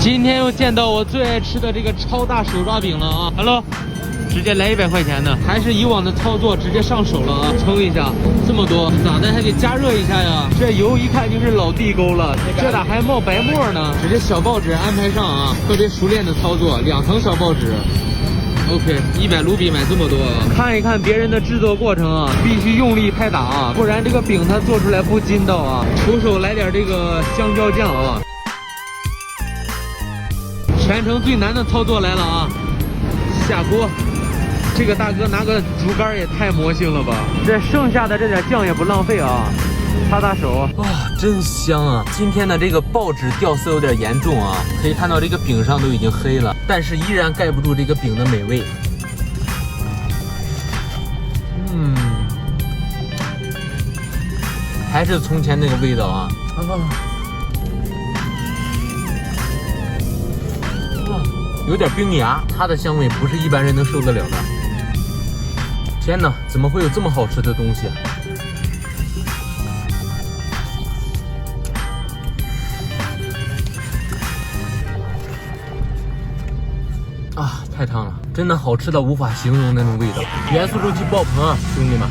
今天又见到我最爱吃的这个超大手抓饼了啊 ！Hello， 直接来100块钱的，还是以往的操作，直接上手了啊！称一下，这么多，咋的还得加热一下呀？这油一看就是老地沟了，这咋还冒白沫呢？直接小报纸安排上啊，特别熟练的操作，2层小报纸。OK， 100卢比买这么多，看一看别人的制作过程啊，必须用力拍打啊，不然这个饼它做出来不筋道啊。徒手来点这个香蕉酱啊。全程最难的操作来了啊！下锅，这个大哥拿个竹竿也太魔性了吧！这剩下的这点酱也不浪费啊，擦擦手。哇，真香啊！今天的这个报纸掉色有点严重啊，可以看到这个饼上都已经黑了，但是依然盖不住这个饼的美味。还是从前那个味道啊！有点冰牙，它的香味不是一般人能受得了的。天哪，怎么会有这么好吃的东西啊！太烫了，真的好吃到无法形容那种味道，元素周期爆棚啊，兄弟们！